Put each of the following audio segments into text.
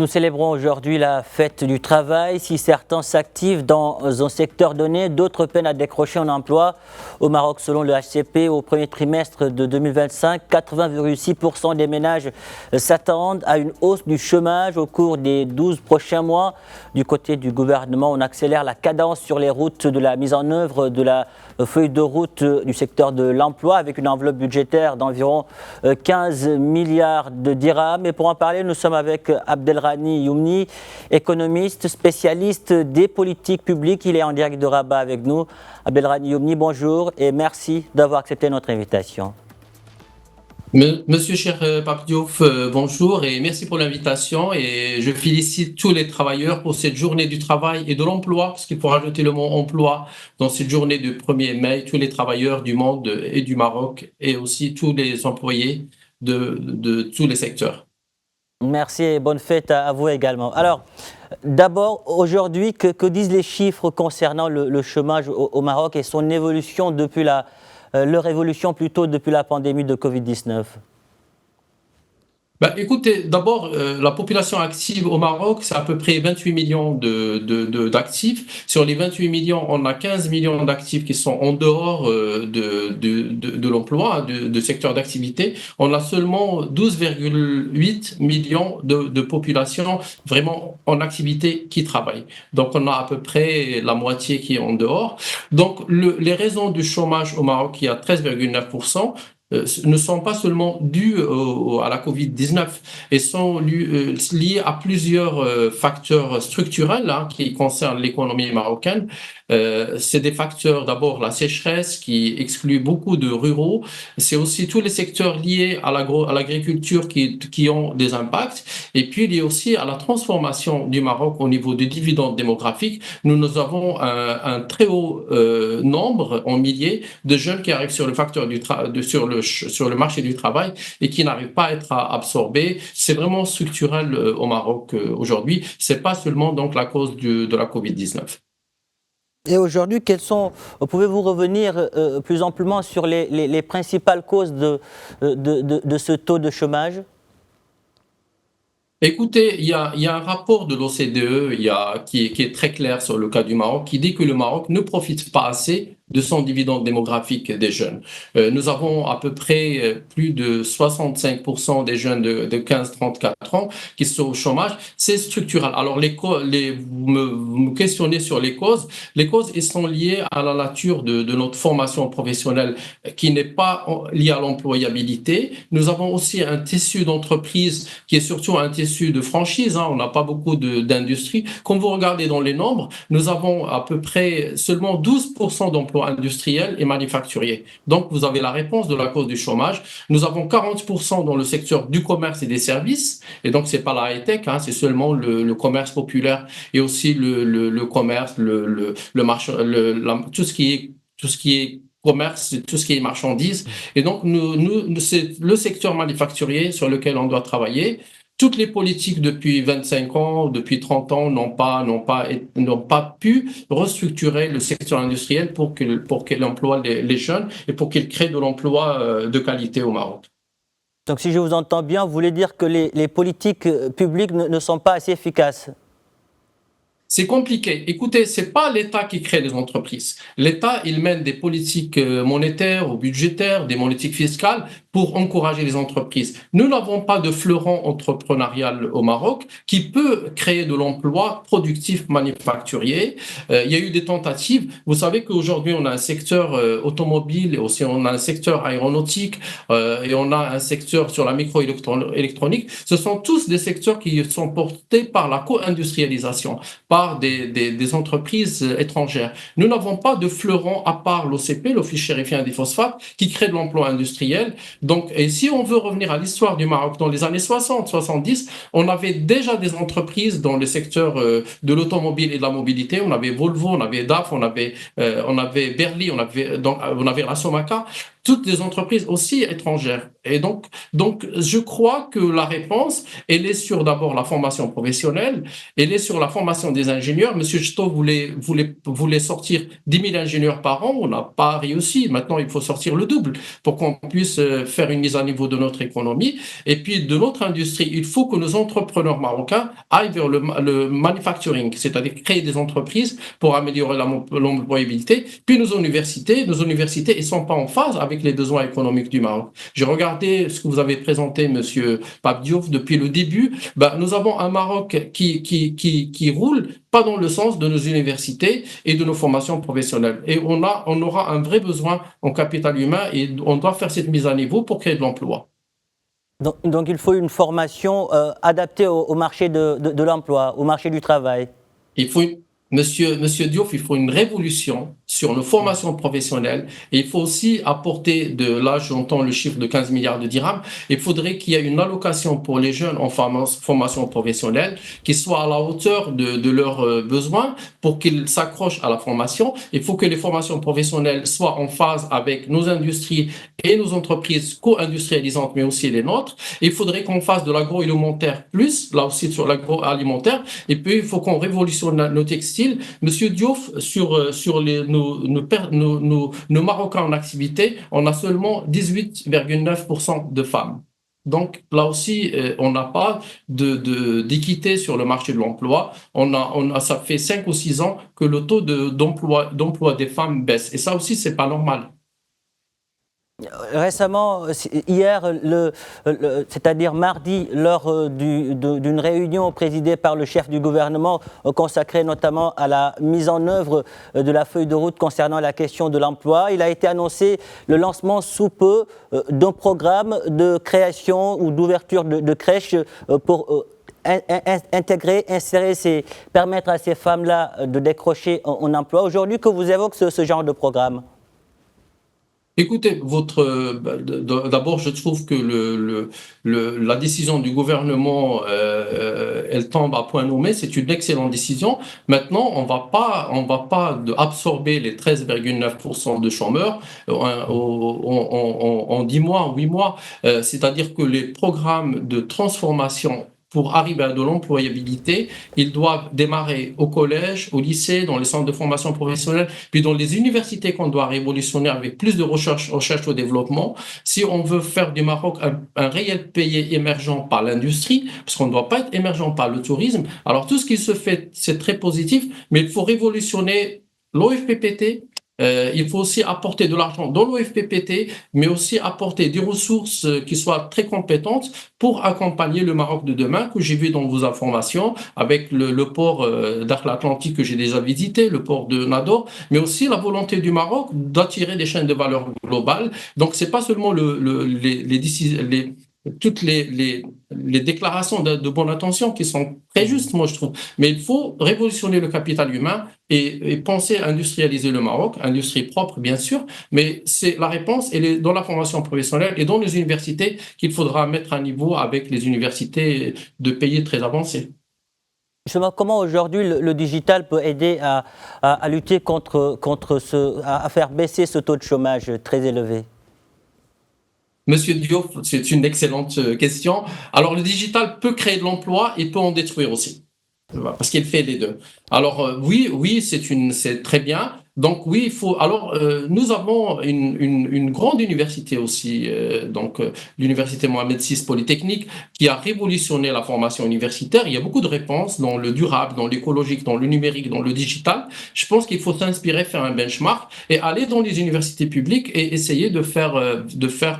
Nous célébrons aujourd'hui la fête du travail. Si certains s'activent dans un secteur donné, d'autres peinent à décrocher un emploi. Au Maroc, selon le HCP, au premier trimestre de 2025, 80,6% des ménages s'attendent à une hausse du chômage au cours des 12 prochains mois. Du côté du gouvernement, on accélère la cadence sur les routes de la mise en œuvre de la feuille de route du secteur de l'emploi avec une enveloppe budgétaire d'environ 15 milliards de dirhams. Et pour en parler, nous sommes avec Abdelrani Youmni, économiste, spécialiste des politiques publiques. Il est en direct de Rabat avec nous. Abdelrani Youmni, bonjour et merci d'avoir accepté notre invitation. Monsieur Cher Pape Diouf, bonjour et merci pour l'invitation et je félicite tous les travailleurs pour cette journée du travail et de l'emploi, parce qu'il faut rajouter le mot emploi dans cette journée du 1er mai, tous les travailleurs du monde et du Maroc et aussi tous les employés de tous les secteurs. Merci et bonne fête à vous également. Alors, d'abord, aujourd'hui, que disent les chiffres concernant le chômage au Maroc et son évolution depuis leur évolution plutôt depuis la pandémie de Covid-19? Écoutez, d'abord, la population active au Maroc, c'est à peu près 28 millions d'actifs. Sur les 28 millions, on a 15 millions d'actifs qui sont en dehors de l'emploi, du secteur d'activité. On a seulement 12,8 millions de population vraiment en activité qui travaillent. Donc, on a à peu près la moitié qui est en dehors. Donc, les raisons du chômage au Maroc, qui est à 13,9%, ne sont pas seulement dues à la Covid-19 et sont liées à plusieurs facteurs structurels qui concernent l'économie marocaine. C'est des facteurs, d'abord la sécheresse qui exclut beaucoup de ruraux. C'est aussi tous les secteurs liés à l'agriculture qui ont des impacts. Et puis, il y a aussi à la transformation du Maroc au niveau des dividendes démographiques. Nous avons un très haut nombre, en milliers, de jeunes qui arrivent sur le facteur sur le marché du travail et qui n'arrivent pas à être absorbés. C'est vraiment structurel au Maroc aujourd'hui. C'est pas seulement donc la cause de la Covid-19. Et aujourd'hui, pouvez-vous revenir plus amplement sur les principales causes de ce taux de chômage? Écoutez, il y a un rapport de l'OCDE qui est très clair sur le cas du Maroc, qui dit que le Maroc ne profite pas assez de son dividende démographique des jeunes. Nous avons à peu près plus de 65% des jeunes de 15-34 ans qui sont au chômage. C'est structurel. Alors, vous me questionnez sur les causes. Les causes, elles sont liées à la nature de notre formation professionnelle qui n'est pas liée à l'employabilité. Nous avons aussi un tissu d'entreprise qui est surtout un tissu de franchise. On n'a pas beaucoup d'industrie. Comme vous regardez dans les nombres, nous avons à peu près seulement 12% d'emplois industriels et manufacturiers. Donc, vous avez la réponse de la cause du chômage. Nous avons 40% dans le secteur du commerce et des services. Et donc, c'est pas la high-tech, c'est seulement le commerce populaire et aussi le commerce, le marché, tout ce qui est commerce, tout ce qui est marchandises. Et donc, c'est le secteur manufacturier sur lequel on doit travailler. Toutes les politiques depuis 25 ans, depuis 30 ans n'ont pas pu restructurer le secteur industriel pour qu'il emploie les jeunes et pour qu'il crée de l'emploi de qualité au Maroc. Donc si je vous entends bien, vous voulez dire que les politiques publiques ne sont pas assez efficaces? C'est compliqué. Écoutez, c'est pas l'État qui crée les entreprises. L'État, il mène des politiques monétaires ou budgétaires, des politiques fiscales pour encourager les entreprises. Nous n'avons pas de fleuron entrepreneurial au Maroc qui peut créer de l'emploi productif manufacturier. Il y a eu des tentatives. Vous savez qu'aujourd'hui, on a un secteur automobile et aussi on a un secteur aéronautique et on a un secteur sur la microélectronique. Ce sont tous des secteurs qui sont portés par la co-industrialisation, par des entreprises étrangères. Nous n'avons pas de fleuron à part l'OCP, l'Office chérifien des phosphates, qui crée de l'emploi industriel. Donc, et si on veut revenir à l'histoire du Maroc, dans les années 60-70, on avait déjà des entreprises dans le secteur de l'automobile et de la mobilité. On avait Volvo, on avait DAF, on avait Berly, on avait la Somaca. toutes les entreprises aussi étrangères. Et donc, je crois que la réponse, elle est sur d'abord la formation professionnelle, elle est sur la formation des ingénieurs. Monsieur Chito voulait sortir 10 000 ingénieurs par an, on n'a pas réussi. Maintenant, il faut sortir le double pour qu'on puisse faire une mise à niveau de notre économie. Et puis, de notre industrie, il faut que nos entrepreneurs marocains aillent vers le manufacturing, c'est-à-dire créer des entreprises pour améliorer l'employabilité. Puis nos universités, elles ne sont pas en phase avec les besoins économiques du Maroc. J'ai regardé ce que vous avez présenté, Monsieur Pape Diouf, depuis le début. Ben, nous avons un Maroc qui roule pas dans le sens de nos universités et de nos formations professionnelles. Et on aura un vrai besoin en capital humain et on doit faire cette mise à niveau pour créer de l'emploi. Donc il faut une formation adaptée au marché de l'emploi, au marché du travail. Il faut Monsieur Diouf, il faut une révolution sur nos formations professionnelles et il faut aussi apporter là j'entends le chiffre de 15 milliards de dirhams, il faudrait qu'il y ait une allocation pour les jeunes en formation professionnelle qui soit à la hauteur de leurs besoins pour qu'ils s'accrochent à la formation. Il faut que les formations professionnelles soient en phase avec nos industries et nos entreprises co-industrialisantes, mais aussi les nôtres. Il faudrait qu'on fasse de l'agroalimentaire plus, là aussi sur l'agroalimentaire, et puis il faut qu'on révolutionne nos textiles. Monsieur Diouf, sur nos Marocains en activité, on a seulement 18,9% de femmes. Donc là aussi, on n'a pas d'équité sur le marché de l'emploi. Ça fait 5 ou 6 ans que le taux d'emploi des femmes baisse. Et ça aussi, c'est pas normal. Récemment, hier, c'est-à-dire mardi, lors d'une réunion présidée par le chef du gouvernement, consacrée notamment à la mise en œuvre de la feuille de route concernant la question de l'emploi, il a été annoncé le lancement sous peu d'un programme de création ou d'ouverture de crèches pour permettre à ces femmes-là de décrocher un emploi. Aujourd'hui, que vous évoque ce genre de programme? Écoutez, d'abord, je trouve que la décision du gouvernement, elle tombe à point nommé. C'est une excellente décision. Maintenant, on va pas absorber les 13,9% de chômeurs en 10 mois, 8 mois. C'est-à-dire que les programmes de transformation pour arriver à de l'employabilité, ils doivent démarrer au collège, au lycée, dans les centres de formation professionnelle, puis dans les universités qu'on doit révolutionner avec plus de recherche au développement. Si on veut faire du Maroc un réel pays émergent par l'industrie, parce qu'on ne doit pas être émergent par le tourisme, alors tout ce qui se fait, c'est très positif, mais il faut révolutionner l'OFPPT. Il faut aussi apporter de l'argent dans l'OFPPT, mais aussi apporter des ressources qui soient très compétentes pour accompagner le Maroc de demain, que j'ai vu dans vos informations, avec le port d'Atlantique que j'ai déjà visité, le port de Nador, mais aussi la volonté du Maroc d'attirer des chaînes de valeur globales. Donc, c'est pas seulement toutes les déclarations de bonne intention qui sont très justes, moi je trouve. Mais il faut révolutionner le capital humain et penser à industrialiser le Maroc, industrie propre bien sûr, mais c'est la réponse, elle est dans la formation professionnelle et dans les universités qu'il faudra mettre à niveau avec les universités de pays très avancés. Justement, comment aujourd'hui le digital peut aider à lutter à faire baisser ce taux de chômage très élevé? Monsieur Diop, c'est une excellente question. Alors, le digital peut créer de l'emploi et peut en détruire aussi, parce qu'il fait les deux. Alors, oui, c'est très bien. Donc oui, il faut. Alors nous avons une grande université aussi, l'université Mohamed VI Polytechnique, qui a révolutionné la formation universitaire. Il y a beaucoup de réponses dans le durable, dans l'écologique, dans le numérique, dans le digital. Je pense qu'il faut s'inspirer, faire un benchmark et aller dans les universités publiques et essayer de faire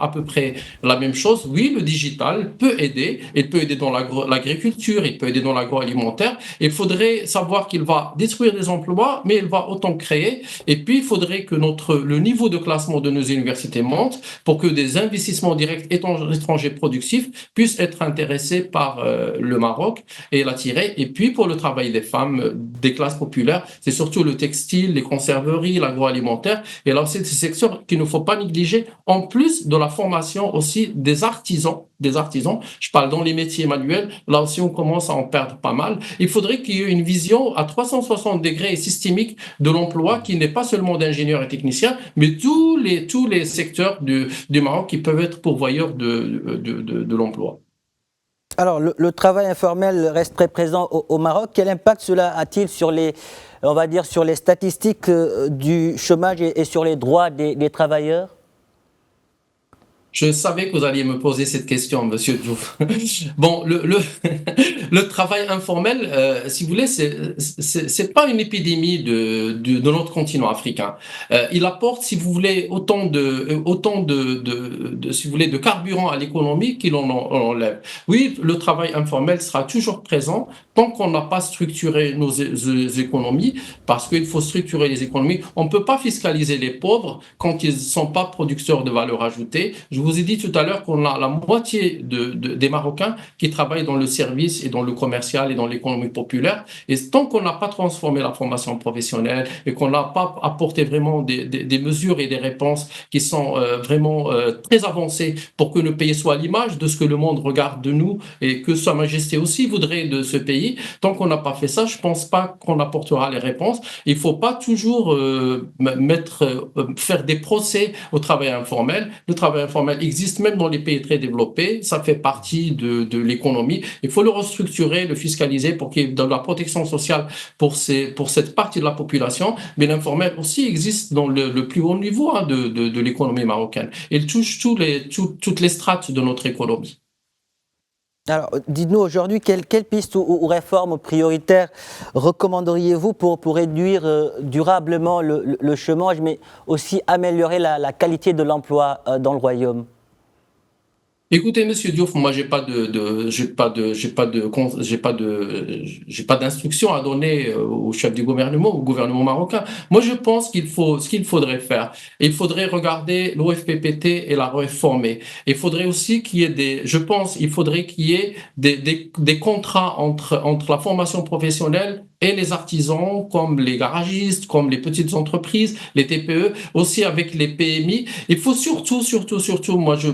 à peu près la même chose. Oui, le digital peut aider. Il peut aider dans l'agriculture, il peut aider dans l'agroalimentaire. Il faudrait savoir qu'il va détruire des emplois, mais il va autant créer. Et puis, il faudrait que le niveau de classement de nos universités monte pour que des investissements directs étrangers productifs puissent être intéressés par le Maroc et l'attirer. Et puis, pour le travail des femmes des classes populaires, c'est surtout le textile, les conserveries, l'agroalimentaire. Et là aussi, c'est ces secteurs qu'il ne faut pas négliger, en plus de la formation aussi des artisans des artisans, je parle dans les métiers manuels, là aussi on commence à en perdre pas mal. Il faudrait qu'il y ait une vision à 360 degrés et systémique de l'emploi qui n'est pas seulement d'ingénieurs et techniciens, mais tous les secteurs du Maroc qui peuvent être pourvoyeurs de l'emploi. Alors, le travail informel reste très présent au Maroc. Quel impact cela a-t-il sur les, on va dire, sur les statistiques du chômage et sur les droits des travailleurs? Je savais que vous alliez me poser cette question, Monsieur Diouf. Bon, le travail informel, si vous voulez, c'est pas une épidémie de notre continent africain. Il apporte, si vous voulez, si vous voulez, de carburant à l'économie qu'il en enlève. Oui, le travail informel sera toujours présent tant qu'on n'a pas structuré nos économies, parce qu'il faut structurer les économies. On ne peut pas fiscaliser les pauvres quand ils ne sont pas producteurs de valeur ajoutée. Je vous ai dit tout à l'heure qu'on a la moitié des Marocains qui travaillent dans le service et dans le commercial et dans l'économie populaire. Et tant qu'on n'a pas transformé la formation professionnelle et qu'on n'a pas apporté vraiment des mesures et des réponses qui sont vraiment très avancées pour que le pays soit à l'image de ce que le monde regarde de nous et que Sa Majesté aussi voudrait de ce pays, tant qu'on n'a pas fait ça, je ne pense pas qu'on apportera les réponses. Il ne faut pas toujours faire des procès au travail informel. Le travail informel existe même dans les pays très développés. Ça fait partie de l'économie. Il faut le restructurer, le fiscaliser pour qu'il y ait de la protection sociale pour cette partie de la population. Mais l'informel aussi existe dans le plus haut niveau de l'économie marocaine. Il touche toutes les strates de notre économie. Alors, dites-nous aujourd'hui, quelle piste ou réforme prioritaire recommanderiez-vous pour réduire durablement le chômage, mais aussi améliorer la qualité de l'emploi dans le royaume? Écoutez, Monsieur Diouf, moi, j'ai pas d'instruction à donner au chef du gouvernement, au gouvernement marocain. Moi, je pense ce qu'il faudrait faire. Il faudrait regarder l'OFPPT et la réformer. Il faudrait aussi il faudrait qu'il y ait des contrats entre la formation professionnelle et les artisans, comme les garagistes, comme les petites entreprises, les TPE, aussi avec les PMI. Il faut surtout,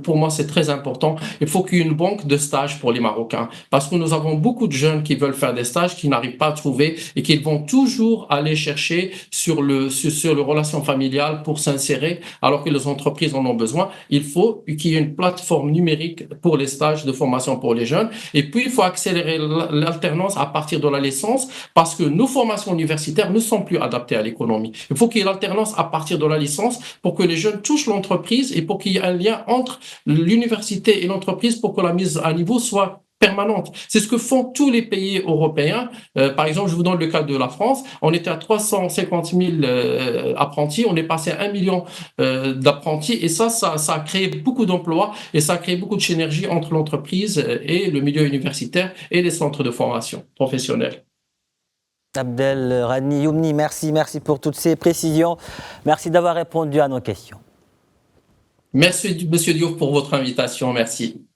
pour moi, c'est très important. Il faut qu'il y ait une banque de stages pour les Marocains, parce que nous avons beaucoup de jeunes qui veulent faire des stages, qui n'arrivent pas à trouver et qui vont toujours aller chercher sur le relation familiale pour s'insérer, alors que les entreprises en ont besoin. Il faut qu'il y ait une plateforme numérique pour les stages de formation pour les jeunes. Et puis, il faut accélérer l'alternance à partir de la licence, parce que nos formations universitaires ne sont plus adaptées à l'économie. Il faut qu'il y ait l'alternance à partir de la licence pour que les jeunes touchent l'entreprise et pour qu'il y ait un lien entre l'université et l'entreprise pour que la mise à niveau soit permanente. C'est ce que font tous les pays européens. Par exemple, je vous donne le cas de la France. On était à 350 000 apprentis. On est passé à 1 million d'apprentis. Et ça a créé beaucoup d'emplois et ça a créé beaucoup de synergie entre l'entreprise et le milieu universitaire et les centres de formation professionnelle. Abdelrahmani Youmni, merci pour toutes ces précisions. Merci d'avoir répondu à nos questions. Merci, Monsieur Diouf, pour votre invitation. Merci.